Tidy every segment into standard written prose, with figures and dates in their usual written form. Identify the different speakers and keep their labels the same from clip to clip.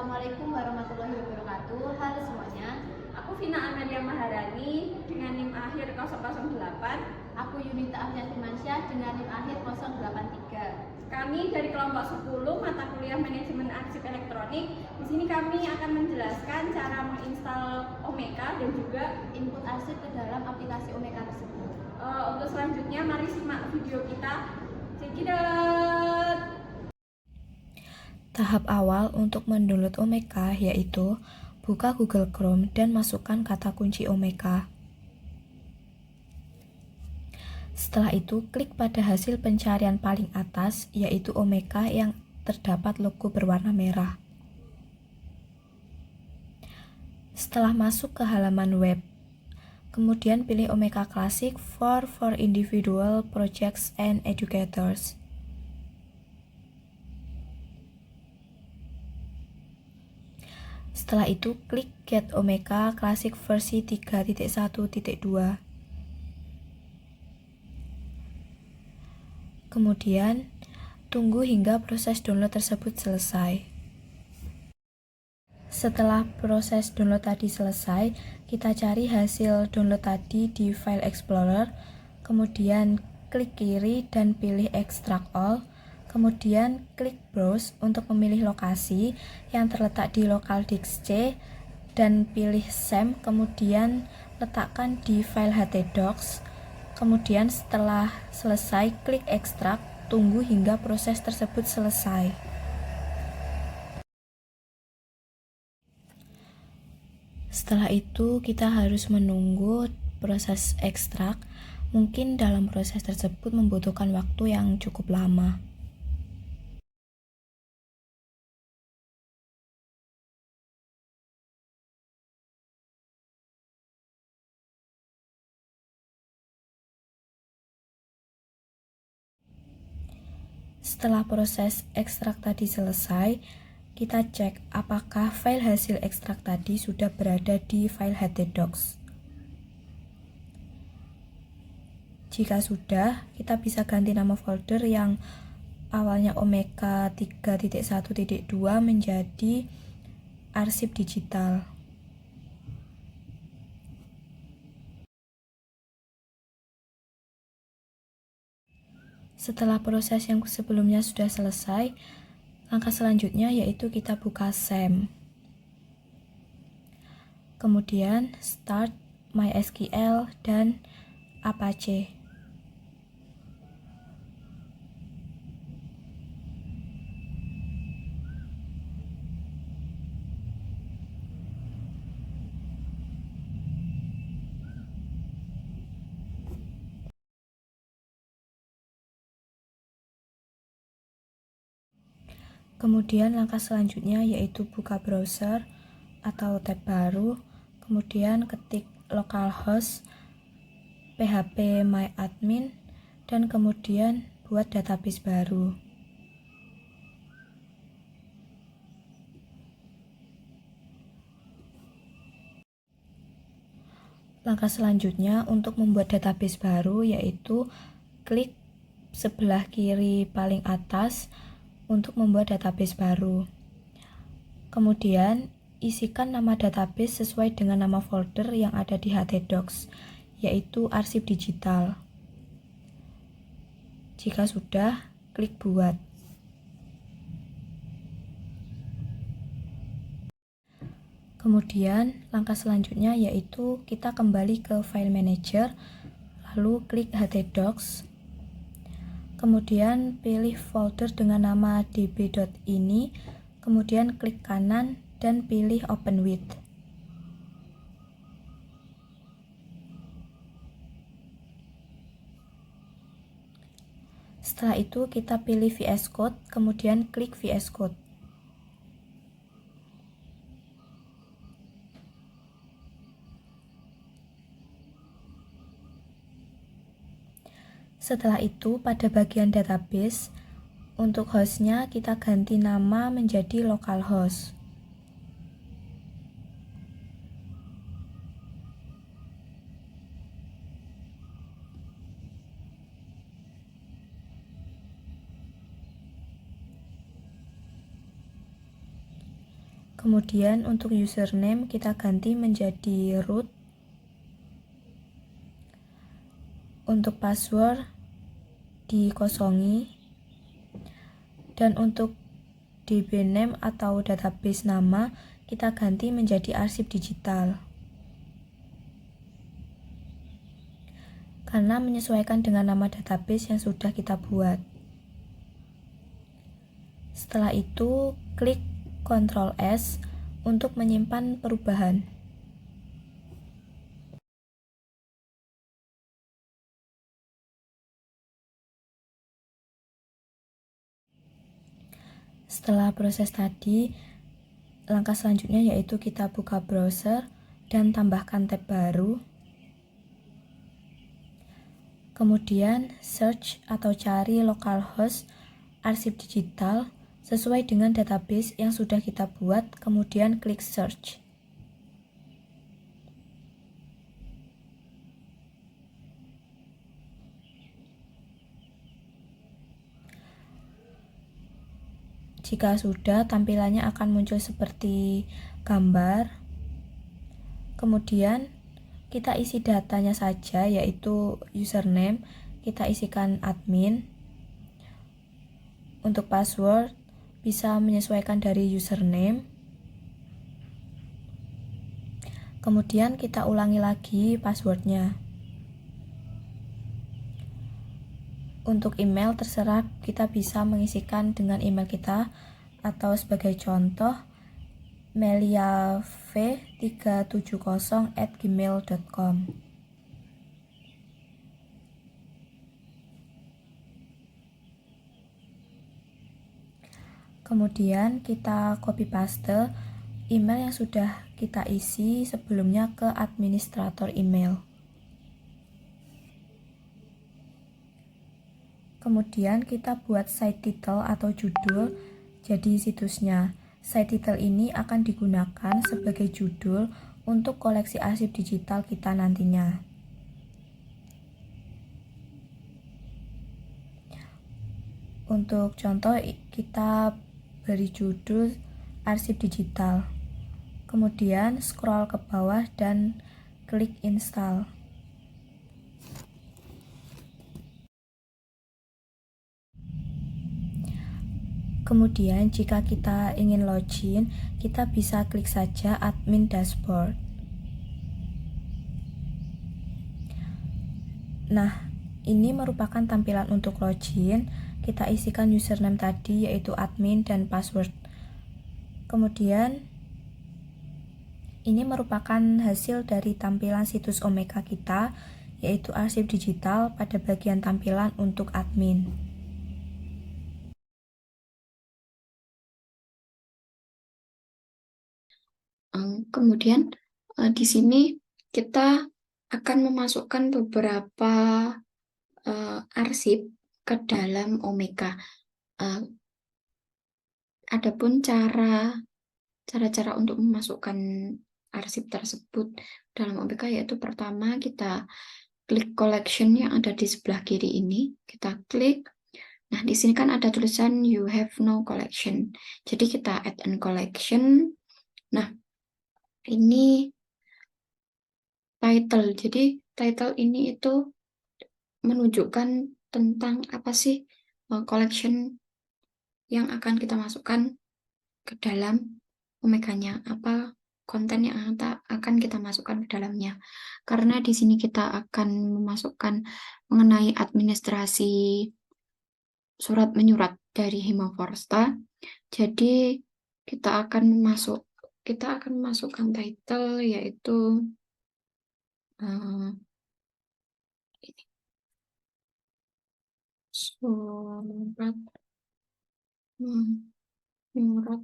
Speaker 1: Assalamualaikum warahmatullahi wabarakatuh. Halo semuanya.
Speaker 2: Aku Vina Amelia Maharani dengan NIM akhir 008.
Speaker 1: Aku Yunita Afian Firmansyah dengan NIM akhir 083.
Speaker 2: Kami dari kelompok 10 mata kuliah manajemen arsip elektronik. Di sini kami akan menjelaskan cara menginstal Omeka dan juga
Speaker 1: Input arsip ke dalam aplikasi Omeka tersebut.
Speaker 2: Untuk selanjutnya mari simak video kita. Check it out.
Speaker 3: Tahap awal untuk mendownload Omeka yaitu buka Google Chrome dan masukkan kata kunci Omeka. Setelah itu, klik pada hasil pencarian paling atas yaitu Omeka yang terdapat logo berwarna merah. Setelah masuk ke halaman web, kemudian pilih Omeka Classic for individual projects and educators. Setelah itu, klik Get Omeka Classic versi 3.1.2. Kemudian, tunggu hingga proses download tersebut selesai. Setelah proses download tadi selesai, kita cari hasil download tadi di File Explorer, kemudian klik kiri dan pilih Extract All. Kemudian klik Browse untuk memilih lokasi yang terletak di Local Disk C dan pilih SAM, kemudian letakkan di file htdocs. Kemudian setelah selesai klik Extract, tunggu hingga proses tersebut selesai. Setelah itu kita harus menunggu proses ekstrak. Mungkin dalam proses tersebut membutuhkan waktu yang cukup lama. Setelah proses ekstrak tadi selesai, kita cek apakah file hasil ekstrak tadi sudah berada di file htdocs. Jika sudah, kita bisa ganti nama folder yang awalnya Omeka 3.1.2 menjadi arsip digital. Setelah proses yang sebelumnya sudah selesai, langkah selanjutnya yaitu kita buka SAM. Kemudian Start, MySQL, dan Apache. Kemudian langkah selanjutnya yaitu buka browser atau tab baru, kemudian ketik localhost phpMyAdmin dan kemudian buat database baru. Langkah selanjutnya untuk membuat database baru yaitu klik sebelah kiri paling atas untuk membuat database baru. Kemudian, isikan nama database sesuai dengan nama folder yang ada di htdocs, yaitu arsip digital. Jika sudah, klik buat. Kemudian, langkah selanjutnya yaitu kita kembali ke file manager, lalu klik htdocs. Kemudian pilih folder dengan nama db.ini, kemudian klik kanan dan pilih Open With. Setelah itu kita pilih VS Code, kemudian klik VS Code. Setelah itu, pada bagian database, untuk hostnya kita ganti nama menjadi localhost. Kemudian untuk username kita ganti menjadi root. Untuk password dikosongi. Dan untuk DB name atau database nama kita ganti menjadi arsip digital. Karena menyesuaikan dengan nama database yang sudah kita buat. Setelah itu, klik Ctrl S untuk menyimpan perubahan. Setelah proses tadi, langkah selanjutnya yaitu kita buka browser dan tambahkan tab baru. Kemudian search atau cari localhost arsip digital sesuai dengan database yang sudah kita buat, kemudian klik search. Jika sudah, tampilannya akan muncul seperti gambar. Kemudian kita isi datanya saja, yaitu username, kita isikan admin. Untuk password, bisa menyesuaikan dari username. Kemudian kita ulangi lagi passwordnya. Untuk email terserah, kita bisa mengisikan dengan email kita, atau sebagai contoh meliav370@gmail.com. Kemudian kita copy paste email yang sudah kita isi sebelumnya ke administrator email. Kemudian kita buat site title atau judul jadi situsnya. Site title ini akan digunakan sebagai judul untuk koleksi arsip digital kita nantinya. Untuk contoh, kita beri judul arsip digital. Kemudian scroll ke bawah dan klik install. Kemudian jika kita ingin login, kita bisa klik saja admin dashboard. Nah, ini merupakan tampilan untuk login. Kita isikan username tadi, yaitu admin dan password. Kemudian ini merupakan hasil dari tampilan situs Omeka kita, yaitu arsip digital pada bagian tampilan untuk admin.
Speaker 4: Kemudian di sini kita akan memasukkan beberapa arsip ke dalam Omeka. Adapun cara-cara untuk memasukkan arsip tersebut dalam Omeka yaitu pertama kita klik collection yang ada di sebelah kiri ini, kita klik. Nah, di sini kan ada tulisan you have no collection. Jadi kita add an collection. Nah, ini title. Jadi title ini itu menunjukkan tentang apa sih collection yang akan kita masukkan ke dalam Omekanya, apa konten yang akan kita masukkan ke dalamnya. Karena di sini kita akan memasukkan mengenai administrasi surat menyurat dari Himmaforsta. Jadi kita akan memasukkan title yaitu ini. Surat menyurat.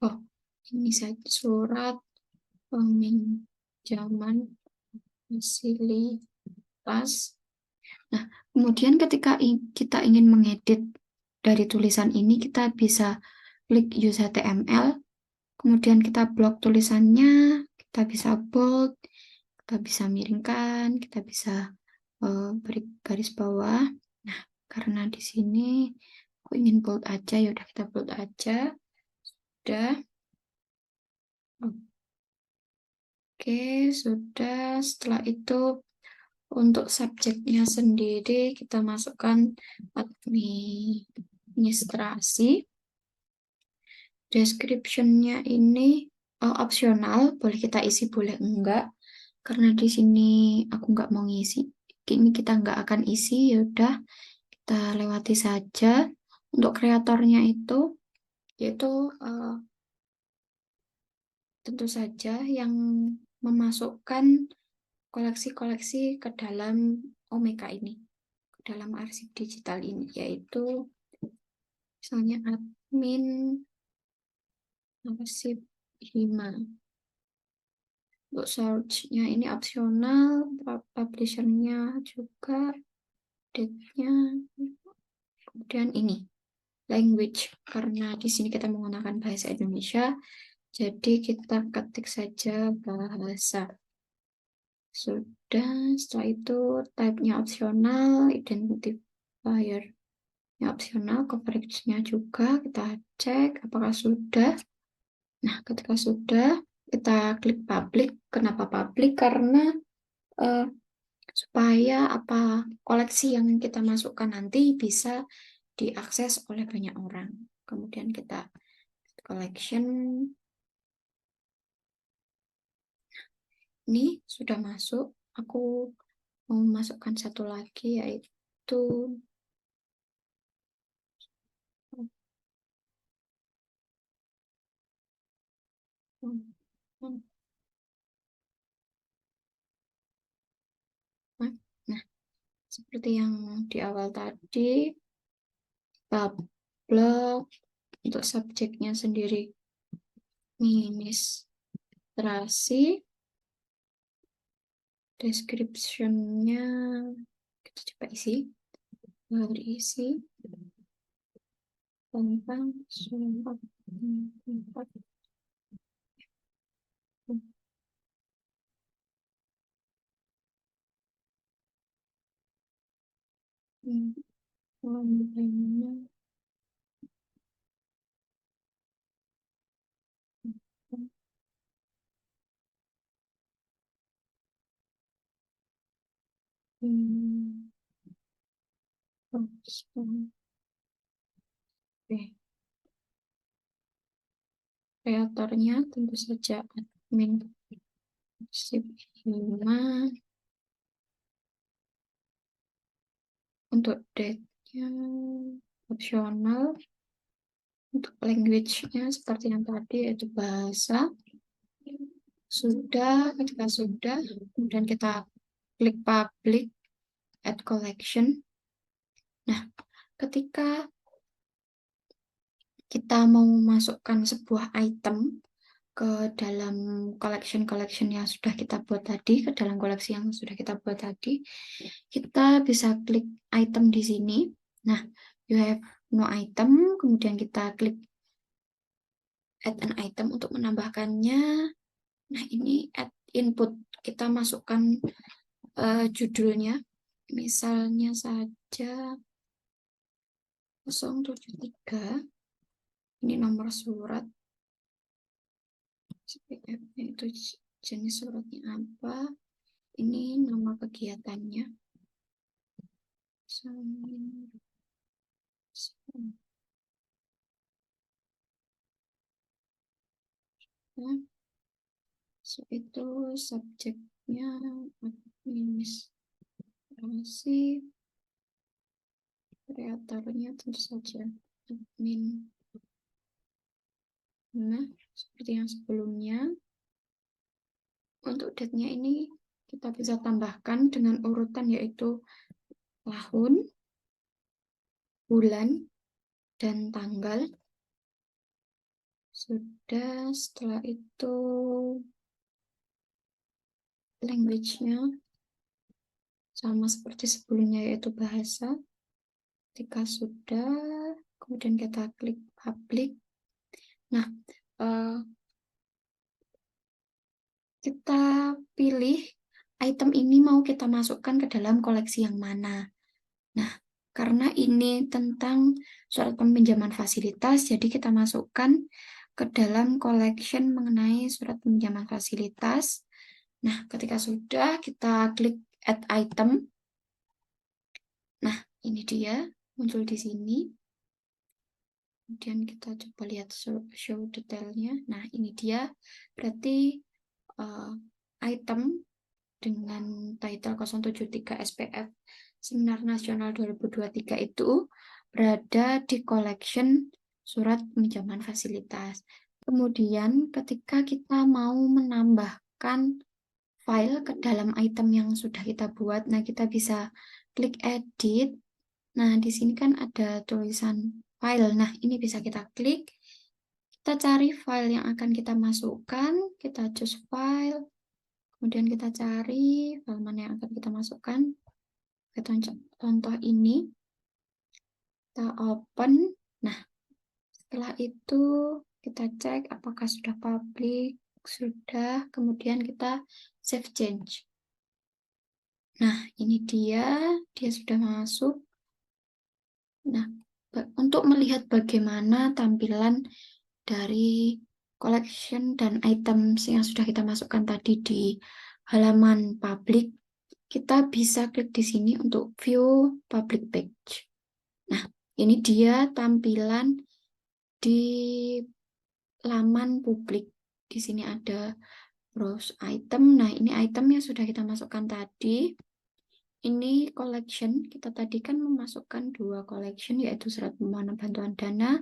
Speaker 4: Oh, ini saja surat peminjaman fasilitas. Nah, kemudian ketika kita ingin mengedit dari tulisan ini, kita bisa klik use HTML, kemudian kita blok tulisannya, kita bisa bold, kita bisa miringkan, kita bisa beri garis bawah. Nah, karena di sini Aku ingin bold aja, ya udah kita bold aja. Sudah. Oke, sudah. Setelah itu untuk subjeknya sendiri kita masukkan administrasi. Description-nya ini opsional, boleh kita isi, boleh enggak. Karena di sini aku nggak mau ngisi. Ini kita nggak akan isi, ya udah kita lewati saja. Untuk kreatornya itu, yaitu tentu saja yang memasukkan koleksi-koleksi ke dalam Omeka ini, ke dalam arsip digital ini, yaitu misalnya admin arsip Hima. Untuk search-nya ini opsional, publisher-nya juga, date-nya, kemudian ini language, karena di sini kita menggunakan bahasa Indonesia, jadi kita ketik saja bahasa. Sudah, setelah itu type-nya opsional, identifier-nya opsional, coverage-nya juga kita cek apakah sudah. Nah, ketika sudah, kita klik public. Kenapa public? Karena supaya koleksi yang kita masukkan nanti bisa diakses oleh banyak orang. Kemudian kita collection. Ini sudah masuk. Aku mau masukkan satu lagi, yaitu nah, seperti yang di awal tadi, blog untuk subjeknya sendiri administrasi, description-nya kita coba isi, berisi tentang sumpah kreatornya tentu saja admin arsip Hima. Untuk date-nya opsional. Untuk language-nya seperti yang tadi, yaitu bahasa. Sudah, ketika sudah, kemudian kita klik public, add collection. Nah, ketika kita mau masukkan sebuah item ke dalam collection yang sudah kita buat tadi, ke dalam koleksi yang sudah kita buat tadi, kita bisa klik item di sini. Nah, you have no item, kemudian kita klik add an item untuk menambahkannya. Nah, ini add input, kita masukkan judulnya, misalnya saja 073, ini nomor surat, SPF-nya itu jenis suratnya apa, ini nama kegiatannya, so itu subjeknya administrasi, kreatornya tentu saja admin. Nah, seperti yang sebelumnya, untuk date-nya ini kita bisa tambahkan dengan urutan, yaitu tahun, bulan, dan tanggal. Sudah, setelah itu language-nya sama seperti sebelumnya, yaitu bahasa. Ketika sudah, kemudian kita klik public. Nah, kita pilih item ini mau kita masukkan ke dalam koleksi yang mana. Nah, Karena ini tentang surat peminjaman fasilitas, jadi kita masukkan ke dalam collection mengenai surat peminjaman fasilitas. Nah, ketika sudah, kita klik add item. Nah, ini dia, muncul di sini. Kemudian kita coba lihat show detailnya. Nah, ini dia, berarti item dengan title 073 SPF Seminar Nasional 2023 itu berada di collection surat pinjaman fasilitas. Kemudian ketika kita mau menambahkan file ke dalam item yang sudah kita buat, nah kita bisa klik edit. Nah, di sini kan ada tulisan file. Nah, ini bisa kita klik. Kita cari file yang akan kita masukkan, kita choose file. Kemudian kita cari file mana yang akan kita masukkan. Kita contoh ini. Kita open. Nah, setelah itu kita cek apakah sudah public. Sudah. Kemudian kita save change. Nah, ini dia. Dia sudah masuk. Nah, untuk melihat bagaimana tampilan dari collection dan items yang sudah kita masukkan tadi di halaman public, kita bisa klik di sini untuk view public page. Nah, ini dia tampilan di laman publik. Di sini ada browse item. Nah, ini item yang sudah kita masukkan tadi. Ini collection. Kita tadi kan memasukkan 2 collection, yaitu surat permohonan bantuan dana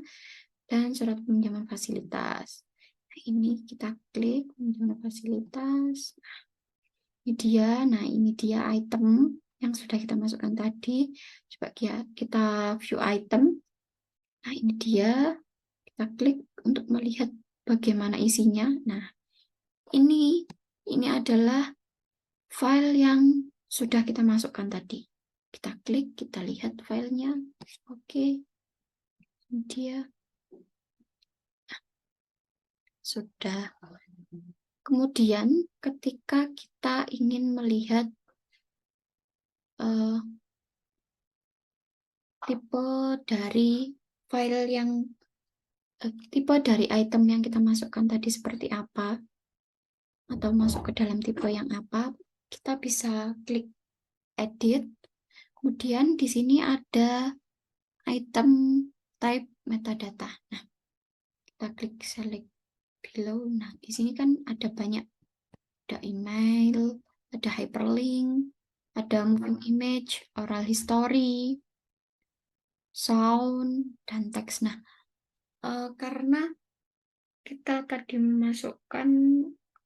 Speaker 4: dan surat pinjaman fasilitas. Nah, ini kita klik pinjaman fasilitas. Ini dia. Nah, ini dia item yang sudah kita masukkan tadi. Coba kita view item. Nah, ini dia. Kita klik untuk melihat bagaimana isinya. Nah, ini adalah file yang sudah kita masukkan tadi. Kita klik, kita lihat filenya. Oke. Ini dia. Nah, sudah. Kemudian ketika kita ingin melihat tipe dari file yang tipe dari item yang kita masukkan tadi seperti apa, atau masuk ke dalam tipe yang apa, kita bisa klik edit. Kemudian di sini ada item type metadata. Nah, kita klik select below. Nah, di sini kan ada banyak, ada email, ada hyperlink, ada moving image, oral history, sound, dan teks. Nah, karena kita tadi memasukkan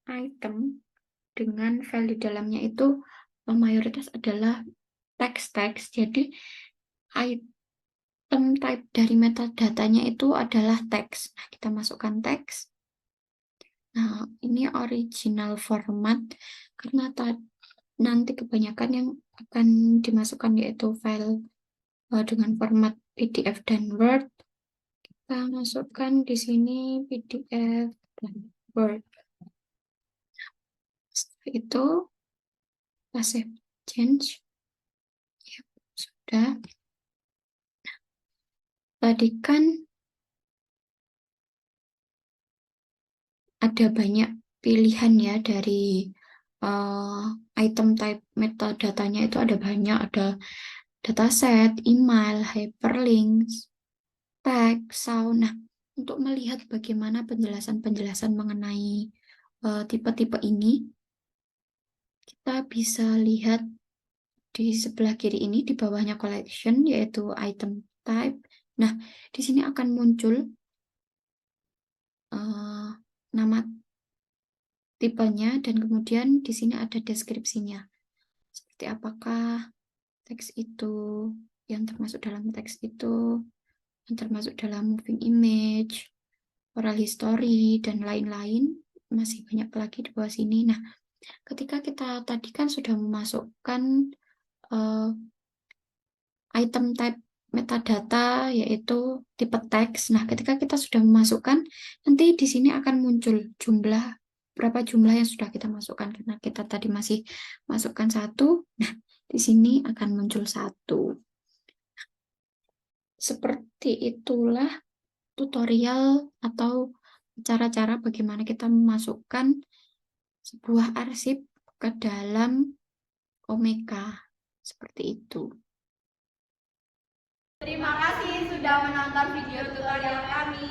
Speaker 4: item dengan file di dalamnya itu mayoritas adalah teks-teks, jadi item type dari metadatanya itu adalah teks. Nah, kita masukkan teks. Nah, ini original format, karena nanti kebanyakan yang akan dimasukkan yaitu file dengan format PDF dan Word. Kita masukkan di sini PDF dan Word. Setelah itu kita save change. Ya, sudah. Tadi kan ada banyak pilihan ya dari item type metadatanya itu ada banyak, ada dataset, email, hyperlinks, tag, sound. Nah, untuk melihat bagaimana penjelasan-penjelasan mengenai tipe-tipe ini, kita bisa lihat di sebelah kiri ini, di bawahnya collection, yaitu item type. Nah, di sini akan muncul nama tipenya, dan kemudian di sini ada deskripsinya. Seperti apakah teks itu, yang termasuk dalam teks itu, yang termasuk dalam moving image, oral history, dan lain-lain. Masih banyak lagi di bawah sini. Nah, ketika kita tadi kan sudah memasukkan item type metadata, yaitu tipe teks. Nah, ketika kita sudah memasukkan, nanti di sini akan muncul berapa jumlah yang sudah kita masukkan, karena kita tadi masih masukkan 1. Nah, di sini akan muncul 1. Seperti itulah tutorial atau cara-cara bagaimana kita memasukkan sebuah arsip ke dalam Omeka. Seperti itu.
Speaker 2: Terima kasih sudah menonton video tutorial kami.